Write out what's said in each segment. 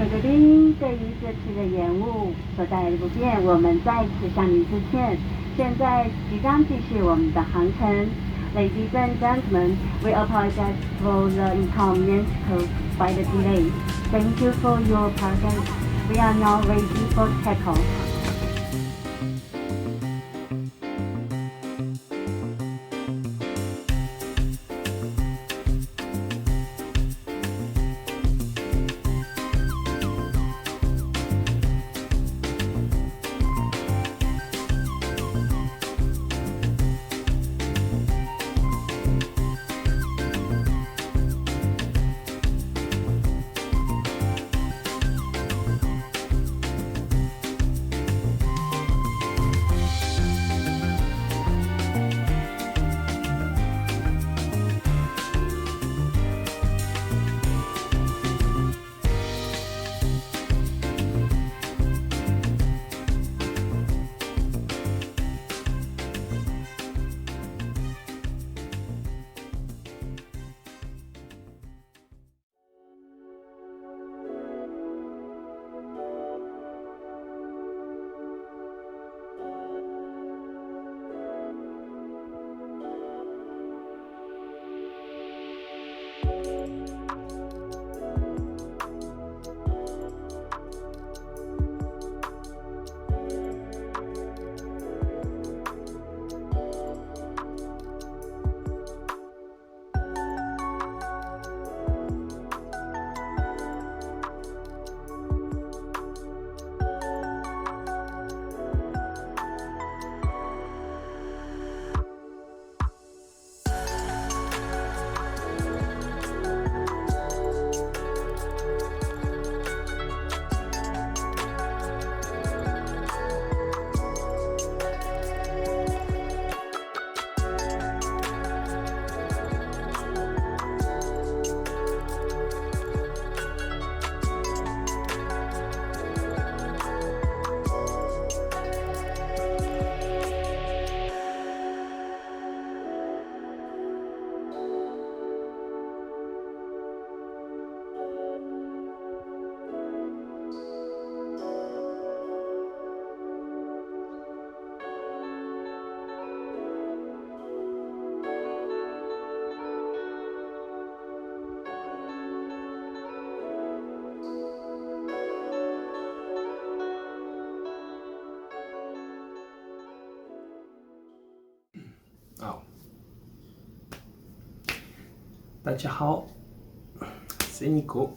贵宾，对于这次的延误所带来的不便，我们再次向您致歉。现在即将继续我们的航程。Ladies and gentlemen, we apologize for the inconvenience caused by the delay. Thank you for your patience. We are now ready for takeoff. 大家好, c'est Nico,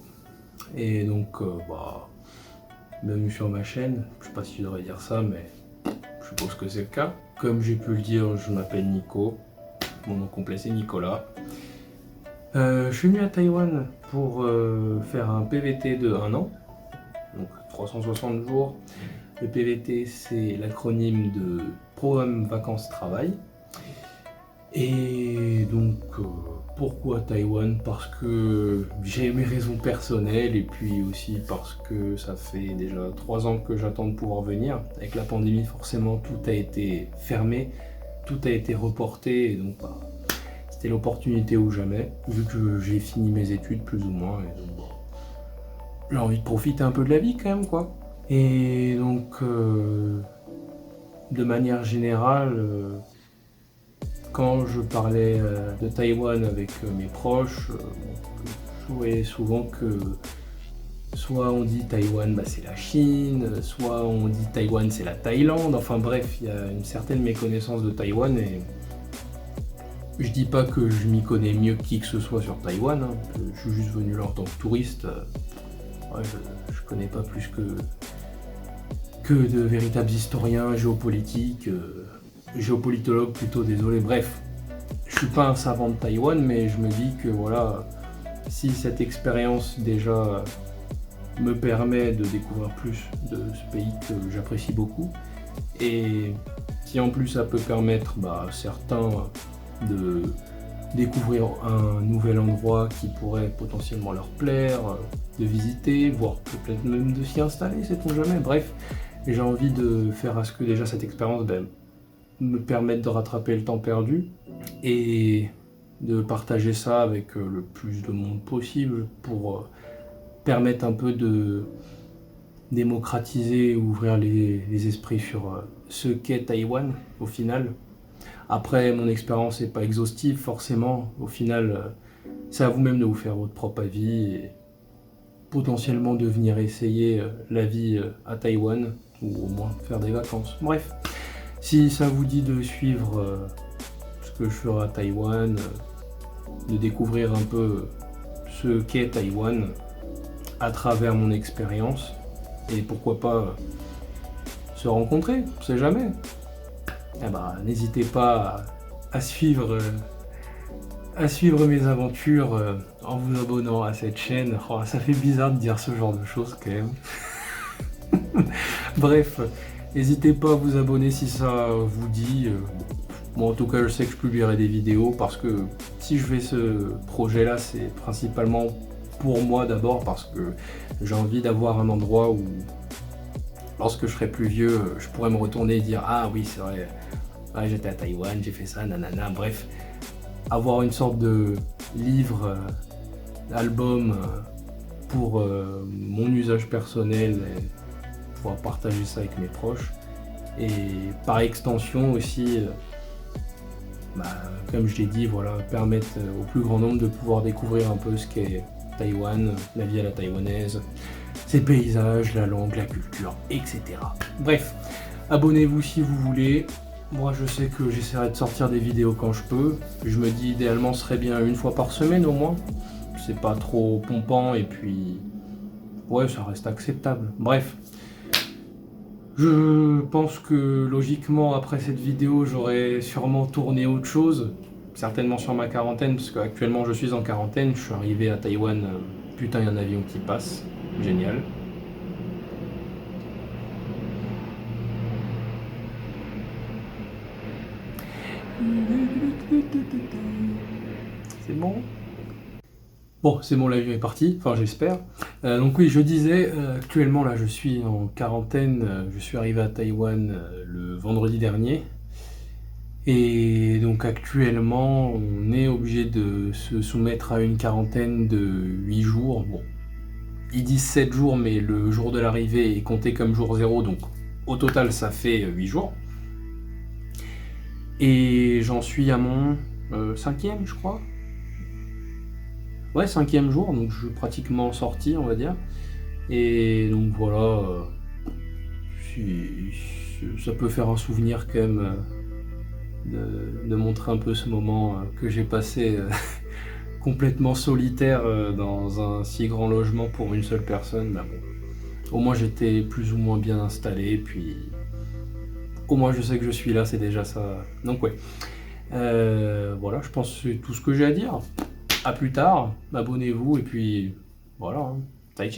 et donc bienvenue sur ma chaîne. Je sais pas si je devrais dire ça, mais je suppose que c'est le cas. Comme j'ai pu le dire, je m'appelle Nico, mon nom complet c'est Nicolas. Je suis venu à Taïwan pour faire un PVT de 1 an, donc 360 jours. Le PVT c'est l'acronyme de Programme Vacances Travail. Et donc pourquoi Taïwan? Parce que j'ai mes raisons personnelles et puis aussi parce que ça fait déjà 3 ans que j'attends de pouvoir venir. Avec la pandémie forcément tout a été fermé, tout a été reporté et donc c'était l'opportunité ou jamais, vu que j'ai fini mes études plus ou moins. Et donc, j'ai envie de profiter un peu de la vie quand même quoi. Et donc de manière générale, quand je parlais de Taïwan avec mes proches, je voyais souvent que soit on dit Taïwan c'est la Chine, soit on dit Taïwan c'est la Thaïlande, enfin bref, il y a une certaine méconnaissance de Taïwan et je dis pas que je m'y connais mieux que qui que ce soit sur Taïwan, hein, je suis juste venu là en tant que touriste, ouais, je connais pas plus que de véritables historiens géopolitiques, géopolitologue plutôt, désolé, bref, je suis pas un savant de Taïwan, mais je me dis que voilà, si cette expérience déjà me permet de découvrir plus de ce pays que j'apprécie beaucoup, et si en plus ça peut permettre à certains de découvrir un nouvel endroit qui pourrait potentiellement leur plaire, de visiter, voire peut-être même de s'y installer, sait-on jamais, bref, j'ai envie de faire à ce que déjà cette expérience me permettre de rattraper le temps perdu et de partager ça avec le plus de monde possible pour permettre un peu de démocratiser, ouvrir les esprits sur ce qu'est Taïwan au final. Après, mon expérience n'est pas exhaustive forcément. Au final, c'est à vous-même de vous faire votre propre avis et potentiellement de venir essayer la vie à Taïwan ou au moins faire des vacances. Bref, si ça vous dit de suivre ce que je ferai à Taïwan, de découvrir un peu ce qu'est Taïwan à travers mon expérience et pourquoi pas se rencontrer, on sait jamais. Eh ben, n'hésitez pas à suivre mes aventures en vous abonnant à cette chaîne. Oh, ça fait bizarre de dire ce genre de choses quand même. Bref, n'hésitez pas à vous abonner si ça vous dit. Bon, en tout cas, je sais que je publierai des vidéos parce que si je fais ce projet-là, c'est principalement pour moi d'abord parce que j'ai envie d'avoir un endroit où, lorsque je serai plus vieux, je pourrais me retourner et dire « Ah oui, c'est vrai, ouais, j'étais à Taïwan, j'ai fait ça, nanana ». Bref, avoir une sorte de livre, album pour mon usage personnel et pouvoir partager ça avec mes proches. Et par extension aussi, comme je l'ai dit, voilà, permettre au plus grand nombre de pouvoir découvrir un peu ce qu'est Taïwan, la vie à la taïwanaise, ses paysages, la langue, la culture, etc. Bref, abonnez-vous si vous voulez. Moi je sais que j'essaierai de sortir des vidéos quand je peux. Je me dis idéalement ce serait bien une fois par semaine au moins. C'est pas trop pompant et puis ouais, ça reste acceptable. Bref. Je pense que logiquement après cette vidéo j'aurai sûrement tourné autre chose. Certainement sur ma quarantaine, parce qu'actuellement je suis en quarantaine, je suis arrivé à Taïwan, putain il y a un avion qui passe, génial. C'est bon? Bon, c'est bon, l'avion est parti, enfin j'espère. Donc oui, je disais, actuellement là je suis en quarantaine, je suis arrivé à Taïwan le vendredi dernier. Et donc actuellement, on est obligé de se soumettre à une quarantaine de 8 jours. Bon, ils disent 7 jours, mais le jour de l'arrivée est compté comme jour 0, donc au total ça fait 8 jours. Et j'en suis à mon 5e, je crois. Ouais, 5e jour, donc je suis pratiquement sorti, on va dire. Et donc voilà, ça peut faire un souvenir quand même de montrer un peu ce moment que j'ai passé complètement solitaire dans un si grand logement pour une seule personne. Bah bon, au moins j'étais plus ou moins bien installé, puis au moins je sais que je suis là, c'est déjà ça. Donc ouais, voilà, je pense que c'est tout ce que j'ai à dire. A plus tard, abonnez-vous et puis voilà, hein. Taï